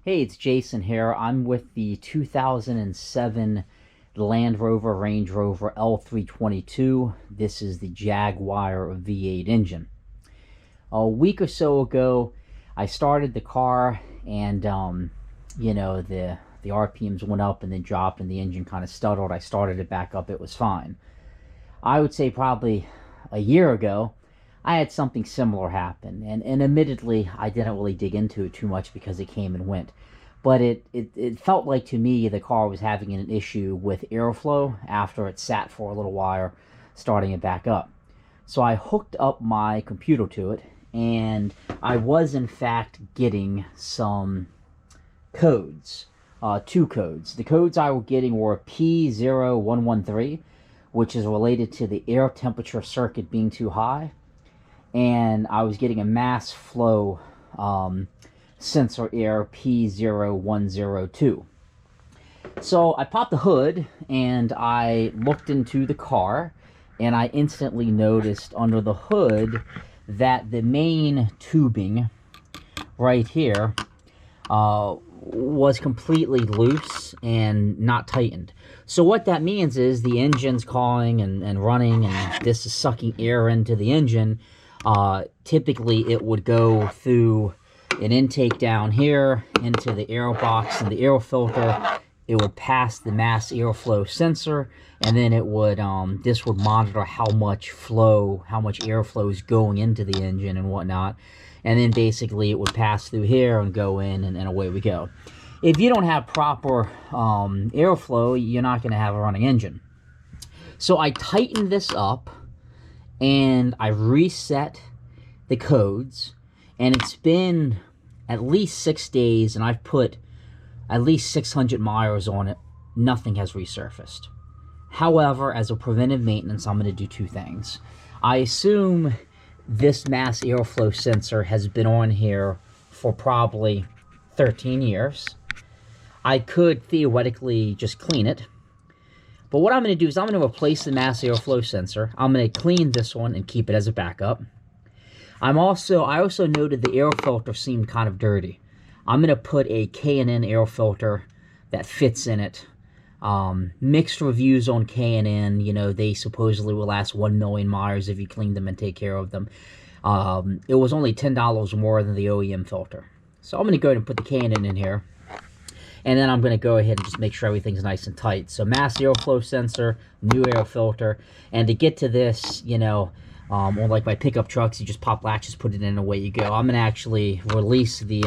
Hey, it's Jason here. I'm with the 2007 Land Rover Range Rover L322. This is the Jaguar V8 engine. A week or so ago, I started the car and, the RPMs went up and then dropped and the engine kind of stuttered. I started it back up. It was fine. I would say probably a year ago, I had something similar happen, and admittedly, I didn't really dig into it too much because it came and went. But it felt like to me the car was having an issue with airflow after it sat for a little while, starting it back up. So I hooked up my computer to it, and I was in fact getting some codes, two codes. The codes I was getting were P0113, which is related to the air temperature circuit being too high, and I was getting a mass flow sensor error P0102. So I popped the hood and I looked into the car, and I instantly noticed under the hood that the main tubing right here was completely loose and not tightened. So what that means is the engine's calling and running, and this is sucking air into the engine. Typically it would go through an intake down here into the air box and the air filter. It would pass the mass airflow sensor, and then it would this would monitor how much airflow is going into the engine and whatnot, and then basically it would pass through here and go in, and away we go. If you don't have proper airflow, you're not going to have a running engine. So I tightened this up and I reset the codes, and it's been at least 6 days, and I've put at least 600 miles on it. Nothing has resurfaced. However, as a preventive maintenance, I'm going to do two things. I assume this mass airflow sensor has been on here for probably 13 years. I could theoretically just clean it. But what I'm going to do is I'm going to replace the mass airflow sensor. I'm going to clean this one and keep it as a backup. I also noted the air filter seemed kind of dirty. I'm going to put a K&N air filter that fits in it. Mixed reviews on K&N. You know, they supposedly will last 1 million miles if you clean them and take care of them. It was only $10 more than the OEM filter. So I'm going to go ahead and put the K&N in here. And then I'm going to go ahead and just make sure everything's nice and tight. So mass airflow sensor, new air filter. And to get to this, on like my pickup trucks, you just pop latches, put it in, and away you go. I'm going to actually release the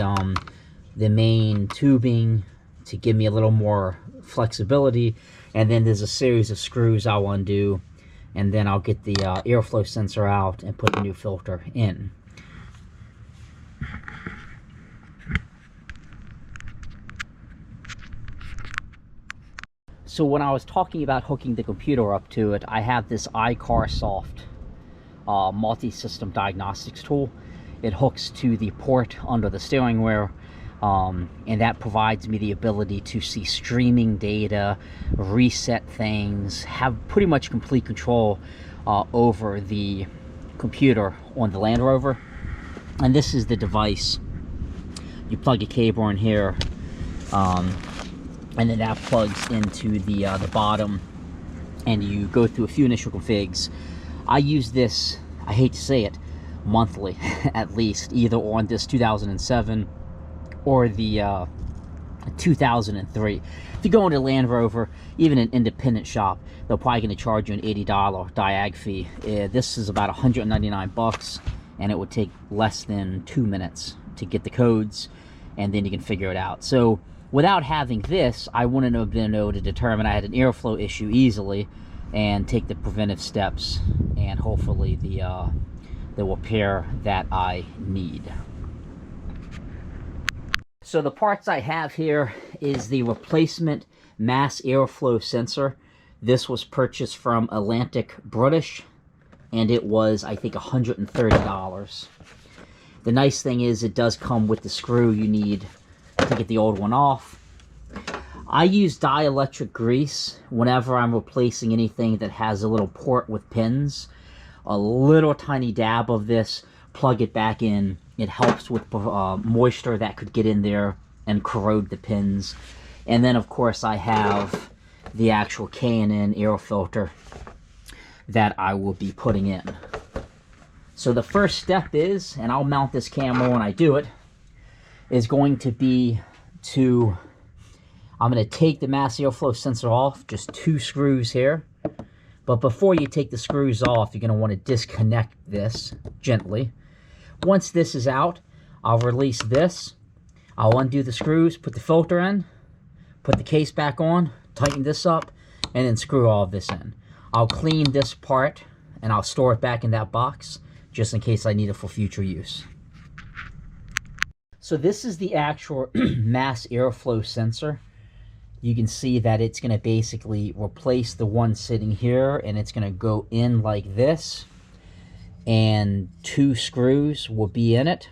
main tubing to give me a little more flexibility. And then there's a series of screws I'll undo. And then I'll get the airflow sensor out and put the new filter in. So when I was talking about hooking the computer up to it, I have this iCarSoft multi-system diagnostics tool. It hooks to the port under the steering wheel, and that provides me the ability to see streaming data, reset things, have pretty much complete control over the computer on the Land Rover. And this is the device. You plug a cable in here, and then that plugs into the bottom, and you go through a few initial configs. I use this, I hate to say it, monthly at least, either on this 2007 or the 2003. If you go into Land Rover, even an independent shop, they're probably going to charge you an $80 diag fee. This is about 199 bucks, and it would take less than 2 minutes to get the codes, and then you can figure it out. So without having this, I wouldn't have been able to determine I had an airflow issue easily and take the preventive steps and hopefully the repair that I need. So the parts I have here is the replacement mass airflow sensor. This was purchased from Atlantic British, and it was, I think, $130. The nice thing is it does come with the screw you need to get the old one off. I use dielectric grease whenever I'm replacing anything that has a little port with pins. A little tiny dab of this, plug it back in. It helps with moisture that could get in there and corrode the pins. And then of course I have the actual K&N air filter that I will be putting in. So the first step is, and I'll mount this camera when I do it, is going to be I'm going to take the mass airflow sensor off, just 2 screws here. But before you take the screws off, you're going to want to disconnect this gently. Once this is out, I'll release this. I'll undo the screws, put the filter in, put the case back on, tighten this up, and then screw all of this in. I'll clean this part, and I'll store it back in that box, just in case I need it for future use. So this is the actual mass airflow sensor. You can see that it's going to basically replace the one sitting here, and it's going to go in like this, and 2 screws will be in it.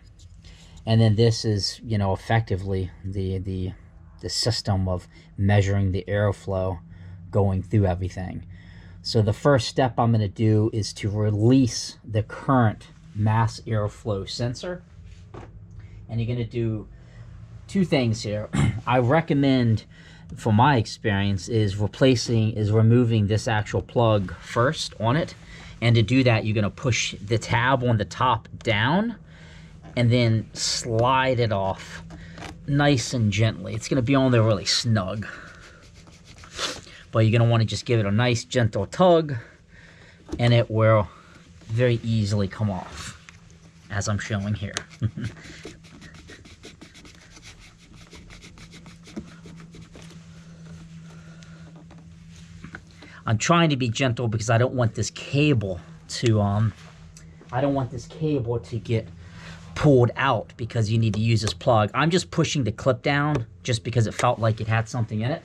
And then this is, you know, effectively the system of measuring the airflow going through everything. So the first step I'm going to do is to release the current mass airflow sensor. And you're going to do 2 things here. I recommend, from my experience, is removing this actual plug first on it. And to do that, you're going to push the tab on the top down and then slide it off nice and gently. It's going to be on there really snug. But you're going to want to just give it a nice gentle tug, and it will very easily come off, as I'm showing here. I'm trying to be gentle because I don't want this cable to get pulled out, because you need to use this plug. I'm just pushing the clip down just because it felt like it had something in it,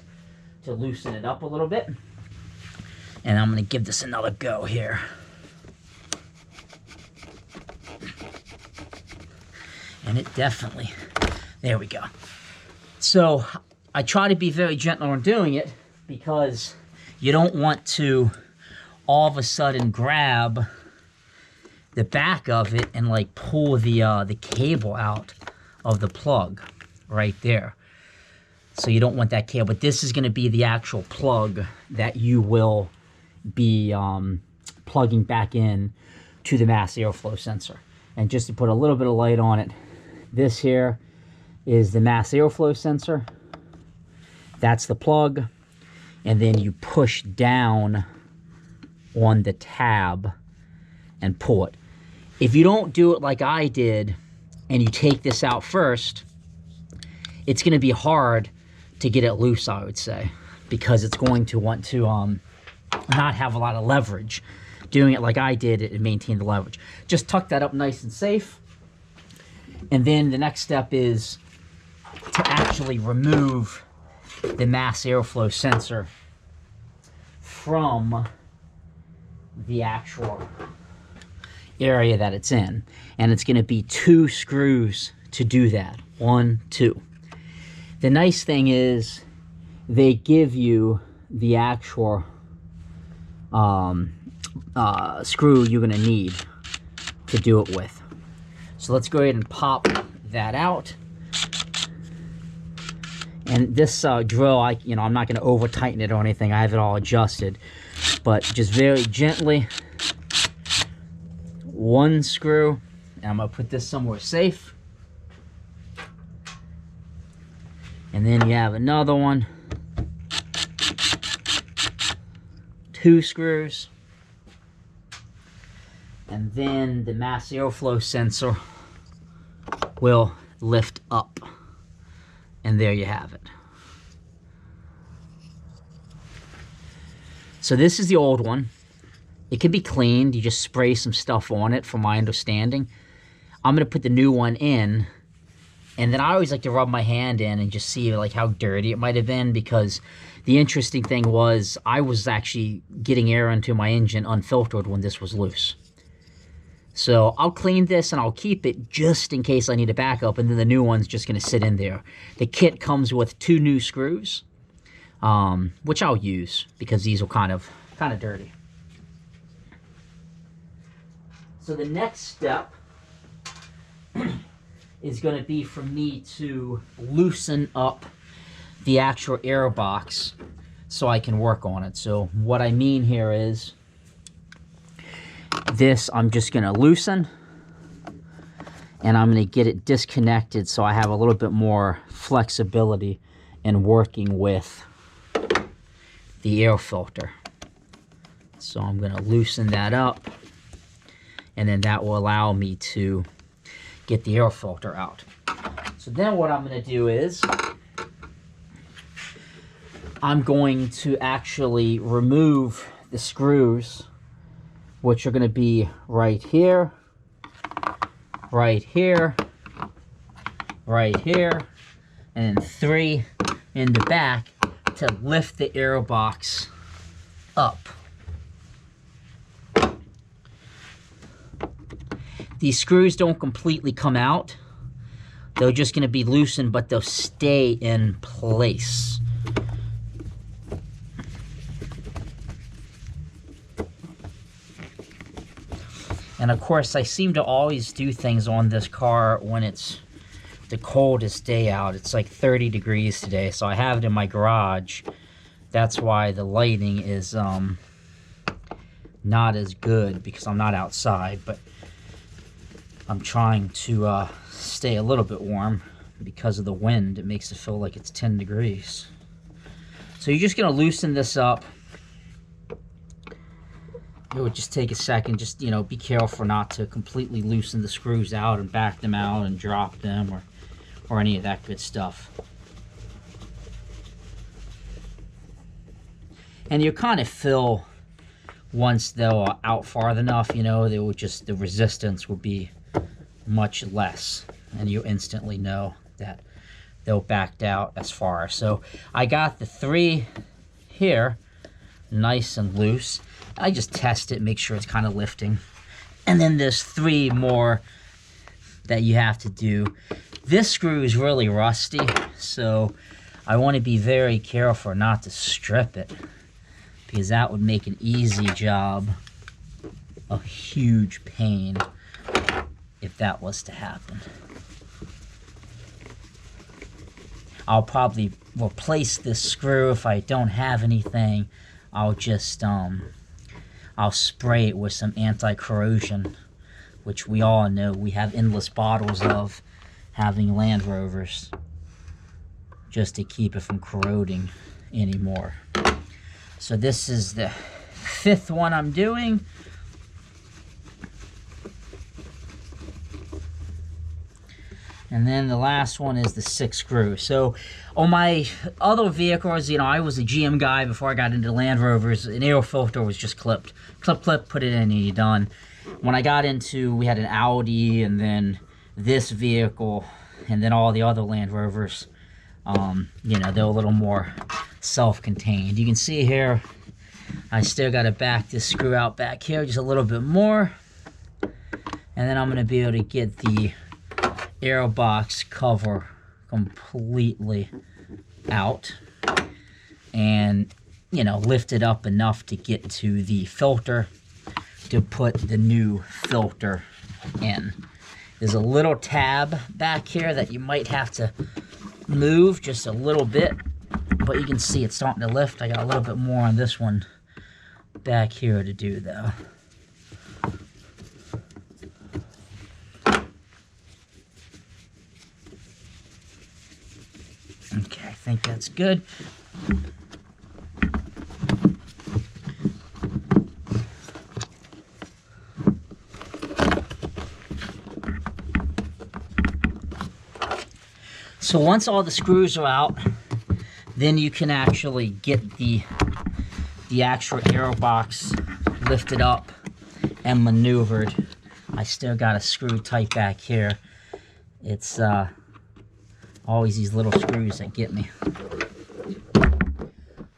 to loosen it up a little bit. And I'm going to give this another go here. And it definitely, there we go. So I try to be very gentle on doing it, because you don't want to all of a sudden grab the back of it and like pull the cable out of the plug right there. So you don't want that cable. But this is going to be the actual plug that you will be plugging back in to the mass airflow sensor. And just to put a little bit of light on it, this here is the mass airflow sensor. That's the plug. And then you push down on the tab and pull it. If you don't do it like I did, and you take this out first, it's going to be hard to get it loose, I would say, because it's going to want to not have a lot of leverage. Doing it like I did, it maintained the leverage. Just tuck that up nice and safe. And then the next step is to actually remove the mass airflow sensor from the actual area that it's in. And it's going to be 2 screws to do that. 1, 2. The nice thing is they give you the actual screw you're going to need to do it with. So let's go ahead and pop that out. And this drill, I'm not going to over tighten it or anything. I have it all adjusted, but just very gently, 1 screw, and I'm going to put this somewhere safe. And then you have another one, 2 screws, and then the mass airflow sensor will lift up. And there you have it. So this is the old one. It can be cleaned. You just spray some stuff on it, from my understanding. I'm going to put the new one in. And then I always like to rub my hand in and just see like how dirty it might have been, because the interesting thing was I was actually getting air into my engine unfiltered when this was loose. So I'll clean this and I'll keep it just in case I need a backup, and then the new one's just going to sit in there. The kit comes with 2 new screws, which I'll use because these are kind of dirty. So the next step is going to be for me to loosen up the actual air box so I can work on it. So what I mean here is this, I'm just going to loosen, and I'm going to get it disconnected so I have a little bit more flexibility in working with the air filter. So I'm going to loosen that up, and then that will allow me to get the air filter out. So then what I'm going to do is I'm going to actually remove the screws, which are going to be right here, right here, right here, and 3 in the back to lift the air box up. These screws don't completely come out. They're just going to be loosened, but they'll stay in place. And of course, I seem to always do things on this car when it's the coldest day out. It's like 30 degrees today, so I have it in my garage. That's why the lighting is not as good, because I'm not outside, but I'm trying to stay a little bit warm because of the wind. It makes it feel like it's 10 degrees. So you're just going to loosen this up. It would just take a second. Just, you know, be careful not to completely loosen the screws out and back them out and drop them or any of that good stuff. And you kind of feel, once they're out far enough, you know, they would just, the resistance will be much less, and you instantly know that they'll backed out as far. So I got the 3 here nice and loose. I just test it, make sure it's kind of lifting. And then there's 3 more that you have to do. This screw is really rusty, so I want to be very careful not to strip it, because that would make an easy job a huge pain if that was to happen. I'll probably replace this screw if I don't have anything. I'll just I'll spray it with some anti-corrosion, which we all know we have endless bottles of, having Land Rovers, just to keep it from corroding anymore. So this is the 5th one I'm doing. And then the last one is the 6th screw. So on my other vehicles, you know, I was a GM guy before I got into Land Rovers. An air filter was just clipped. Clip, clip, put it in and you're done. When I got into, we had an Audi, and then this vehicle, and then all the other Land Rovers, you know, they're a little more self-contained. You can see here, I still got to back this screw out back here just a little bit more. And then I'm going to be able to get the air box cover completely out and, you know, lift it up enough to get to the filter to put the new filter in. There's a little tab back here that you might have to move just a little bit, but you can see it's starting to lift. I got a little bit more on this one back here to do though. Okay, I think that's good. So once all the screws are out, then you can actually get the actual air box lifted up and maneuvered. I still got a screw tight back here. It's always these little screws that get me.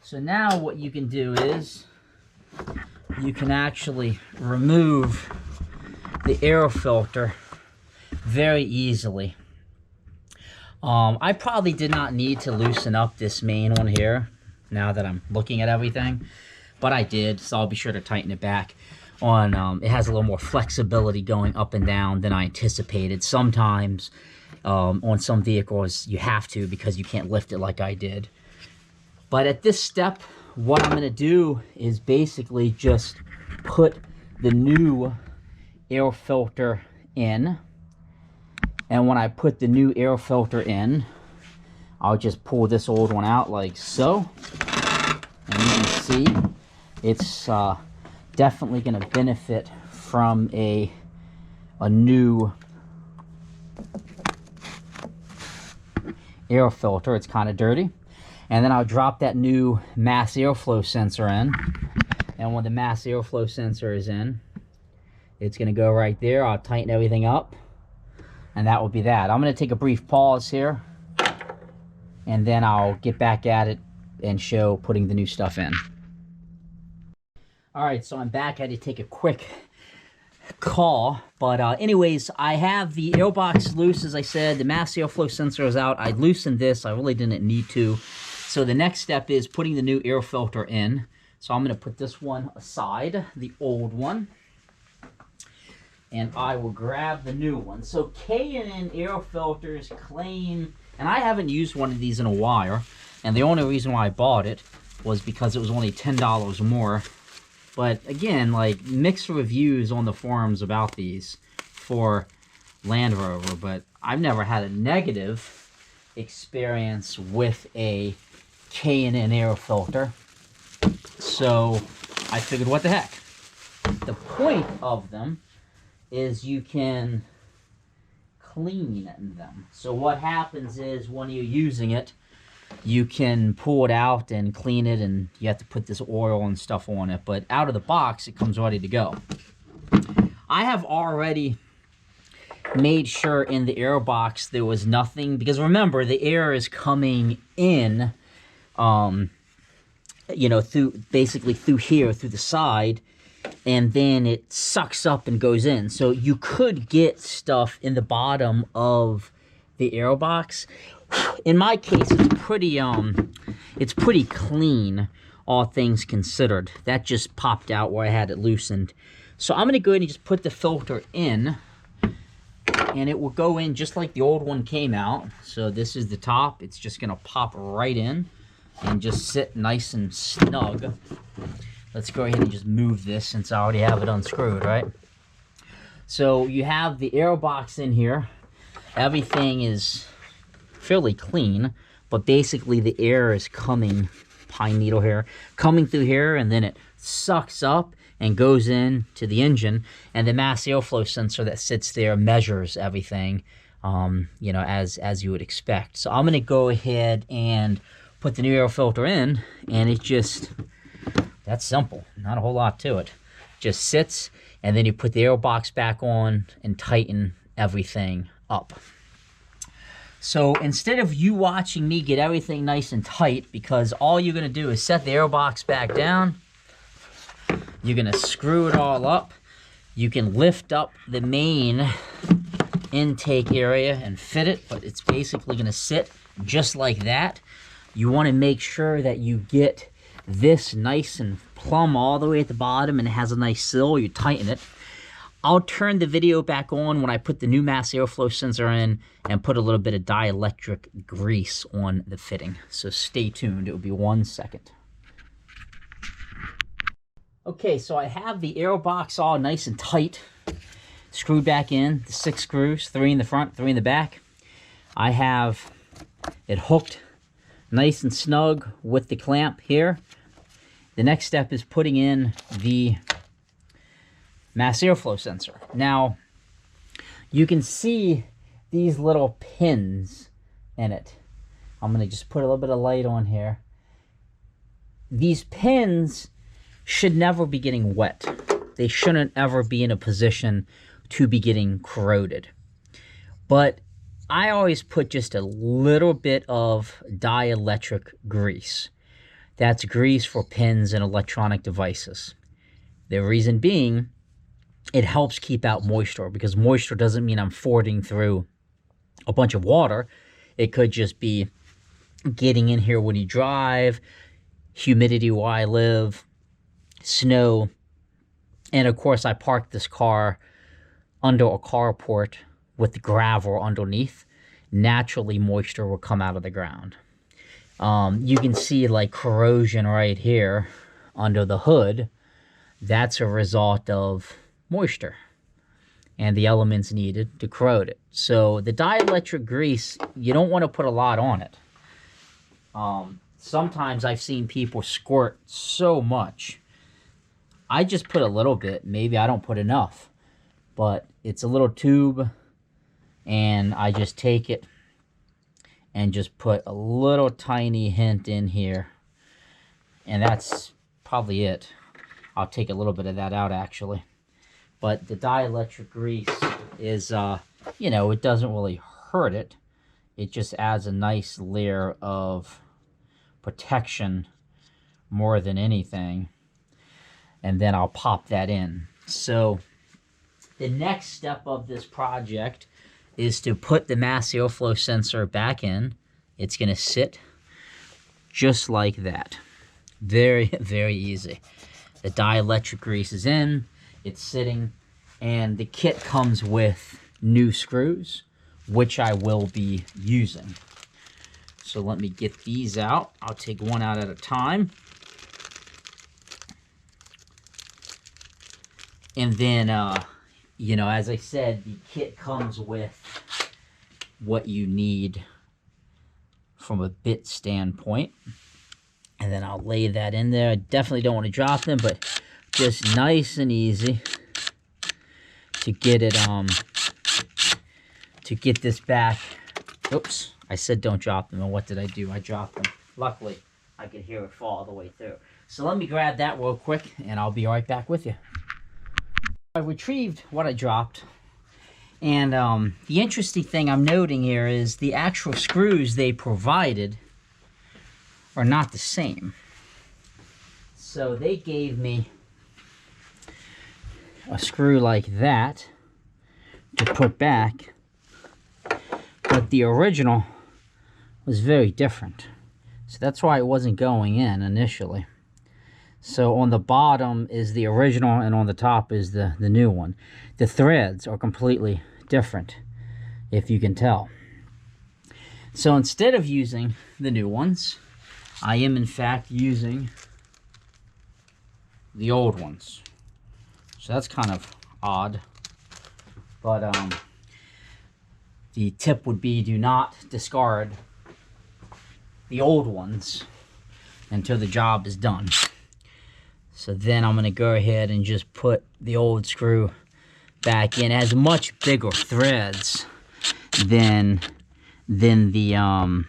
So now what you can do is you can actually remove the air filter very easily. I probably did not need to loosen up this main one here now that I'm looking at everything, but I did, so I'll be sure to tighten it back. It has a little more flexibility going up and down than I anticipated. Sometimes On some vehicles, you have to because you can't lift it like I did. But at this step, what I'm going to do is basically just put the new air filter in. And when I put the new air filter in, I'll just pull this old one out like so. And you can see it's definitely going to benefit from a new air filter. It's kind of dirty. And then I'll drop that new mass airflow sensor in. And when the mass airflow sensor is in, it's going to go right there. I'll tighten everything up. And that will be that. I'm going to take a brief pause here. And then I'll get back at it and show putting the new stuff in. Alright, so I'm back. I had to take a quick call. But anyways, I have the airbox loose, as I said. The mass airflow sensor is out. I loosened this. I really didn't need to. So the next step is putting the new air filter in. So I'm going to put this one aside, the old one. And I will grab the new one. So K&N air filters claim, and I haven't used one of these in a while, and the only reason why I bought it was because it was only $10 more. But again, like, mixed reviews on the forums about these for Land Rover, but I've never had a negative experience with a K&N air filter. So I figured, what the heck? The point of them is you can clean them. So what happens is when you're using it, you can pull it out and clean it, and you have to put this oil and stuff on it. But out of the box, it comes ready to go. I have already made sure in the air box there was nothing, because remember, the air is coming in, you know, basically through here, through the side, and then it sucks up and goes in. So you could get stuff in the bottom of the air box. In my case, it's pretty clean, all things considered. That just popped out where I had it loosened. So I'm going to go ahead and just put the filter in, and it will go in just like the old one came out. So this is the top. It's just going to pop right in and just sit nice and snug. Let's go ahead and just move this since I already have it unscrewed, right? So you have the air box in here. Everything is fairly clean, but basically the air is coming, pine needle here, coming through here, and then it sucks up and goes in to the engine, and the mass airflow sensor that sits there measures everything, you know, as you would expect. So I'm going to go ahead and put the new air filter in, and it just, that's simple, not a whole lot to it. Just sits, and then you put the air box back on and tighten everything up. So instead of you watching me get everything nice and tight, because all you're going to do is set the air box back down, you're going to screw it all up. You can lift up the main intake area and fit it, but it's basically going to sit just like that. You want to make sure that you get this nice and plumb all the way at the bottom, and it has a nice sill. You tighten it. I'll turn the video back on when I put the new mass airflow sensor in and put a little bit of dielectric grease on the fitting. So stay tuned. It will be 1 second. Okay, so I have the air box all nice and tight, screwed back in, the 6 screws, 3 in the front, 3 in the back. I have it hooked nice and snug with the clamp here. The next step is putting in the mass airflow sensor. Now, you can see these little pins in it. I'm going to just put a little bit of light on here. These pins should never be getting wet. They shouldn't ever be in a position to be getting corroded. But I always put just a little bit of dielectric grease. That's grease for pins and electronic devices. The reason being, it helps keep out moisture, because moisture doesn't mean I'm fording through a bunch of water. It could just be getting in here when you drive, humidity where I live, snow, and of course I parked this car under a carport with the gravel underneath, naturally moisture will come out of the ground. You can see like corrosion right here under the hood. That's a result of moisture and the elements needed to corrode it. So the dielectric grease, you don't want to put a lot on it. Sometimes I've seen people squirt so much. I just put a little bit. Maybe I don't put enough. But it's a little tube, and I just take it and just put a little tiny hint in here. And that's probably it. I'll take a little bit of that out, actually. But the dielectric grease is, you know, it doesn't really hurt it. It just adds a nice layer of protection more than anything. And then I'll pop that in. So the next step of this project is to put the mass airflow sensor back in. It's going to sit just like that. Very, very easy. The dielectric grease is in. It's sitting. And the kit comes with new screws, which I will be using. So let me get these out. I'll take one out at a time. And then, you know, as I said, the kit comes with what you need from a bit standpoint. And then I'll lay that in there. I definitely don't want to drop them, but just nice and easy to get it, to get this back. Oops, I said don't drop them, and what did I do? I dropped them. Luckily, I could hear it fall all the way through. So let me grab that real quick, and I'll be right back with you. I retrieved what I dropped, and the interesting thing I'm noting here is the actual screws they provided are not the same. So they gave me a screw like that to put back, but the original was very different. So that's why it wasn't going in initially. So on the bottom is the original, and on the top is the new one. The threads are completely different, if you can tell. So instead of using the new ones, I am in fact using the old ones. So that's kind of odd. But the tip would be, do not discard the old ones until the job is done. So then I'm going to go ahead and just put the old screw back in. It has much bigger threads than the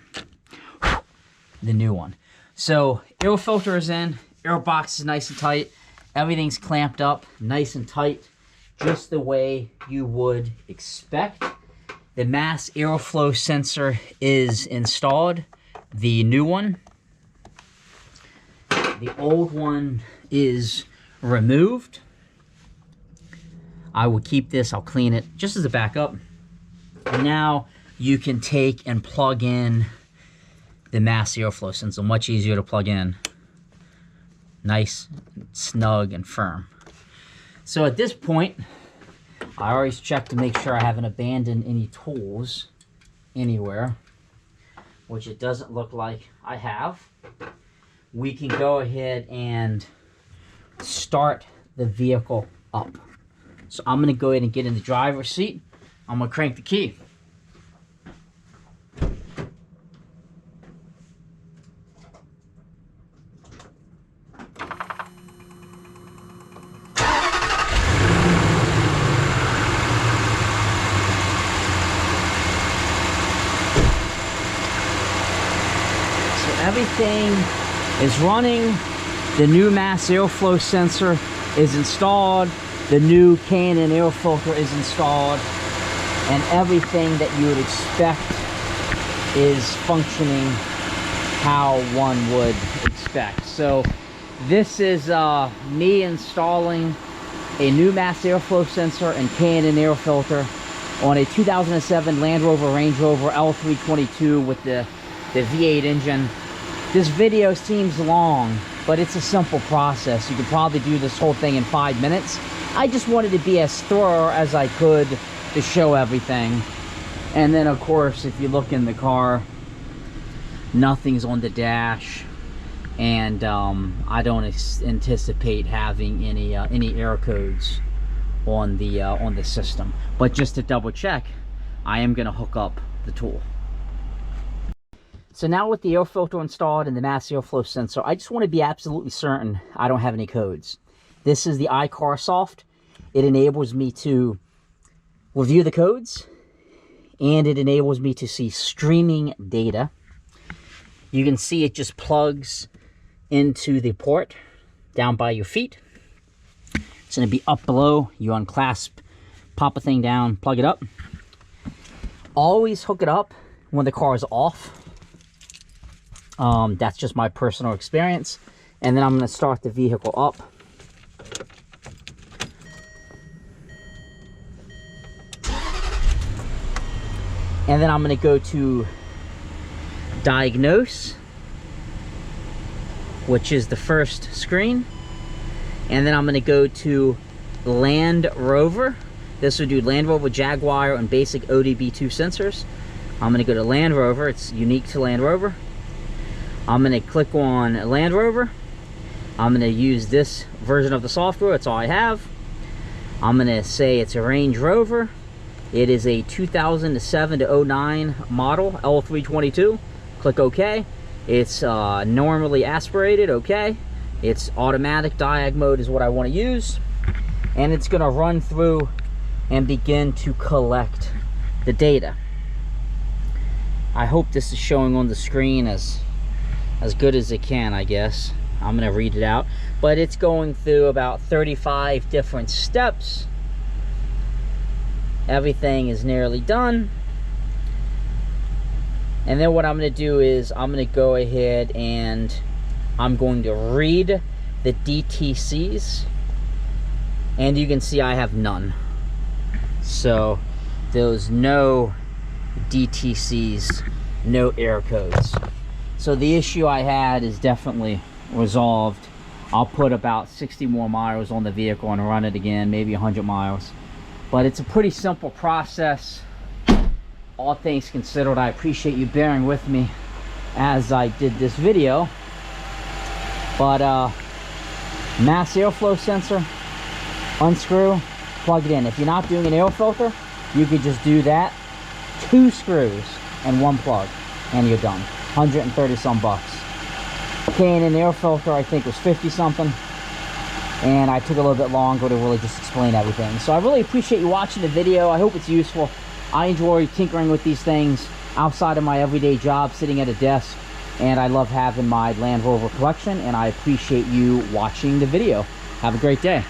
new one. So air filter is in, air box is nice and tight, everything's clamped up nice and tight, just the way you would expect. The mass airflow sensor is installed, the new one. The old one is removed. I will keep this, I'll clean it just as a backup. And now you can take and plug in the mass airflow sensor. Much easier to plug in. Nice, snug, and firm. So at this point, I always check to make sure I haven't abandoned any tools anywhere, which it doesn't look like I have. We can go ahead and start the vehicle up. So I'm going to go ahead and get in the driver's seat. I'm going to crank the key. Everything is running. The new mass airflow sensor is installed. The new Canon air filter is installed. And everything that you would expect is functioning how one would expect. So this is me installing a new mass airflow sensor and Canon air filter on a 2007 Land Rover Range Rover L322 with the V8 engine. This video seems long, but it's a simple process. You could probably do this whole thing in 5 minutes. I just wanted to be as thorough as I could to show everything. And then of course, if you look in the car, nothing's on the dash, and I don't anticipate having any error codes on the system. But just to double check, I am going to hook up the tool. So now with the air filter installed and the mass airflow sensor, I just want to be absolutely certain I don't have any codes. This is the iCarSoft. It enables me to review the codes, and it enables me to see streaming data. You can see it just plugs into the port down by your feet. It's going to be up below. You unclasp, pop a thing down, plug it up. Always hook it up when the car is off. That's just my personal experience. And then I'm going to start the vehicle up. And then I'm going to go to Diagnose, which is the first screen. And then I'm going to go to Land Rover. This will do Land Rover, Jaguar, and basic ODB2 sensors. I'm going to go to Land Rover. It's unique to Land Rover. I'm going to click on Land Rover. I'm going to use this version of the software. That's all I have. I'm going to say it's a Range Rover. It is a 2007 to 09 model, L322. Click OK. It's normally aspirated, OK. It's automatic diag mode is what I want to use. And it's going to run through and begin to collect the data. I hope this is showing on the screen as good as it can, I guess. I'm going to read it out. But it's going through about 35 different steps. Everything is nearly done. And then what I'm going to do is I'm going to go ahead and I'm going to read the DTCs. And you can see I have none. So there's no DTCs, no error codes. So the issue I had is definitely resolved. I'll put about 60 more miles on the vehicle and run it again, maybe 100 miles. But it's a pretty simple process. All things considered, I appreciate you bearing with me as I did this video. But mass airflow sensor, unscrew, plug it in. If you're not doing an air filter, you could just do that. 2 screws and 1 plug, and you're done. 130 some bucks. K&N air filter I think was 50 something, and I took a little bit longer to really just explain everything. So I really appreciate you watching the video. I hope it's useful. I enjoy tinkering with these things outside of my everyday job, sitting at a desk, and I love having my Land Rover collection, and I appreciate you watching the video. Have a great day.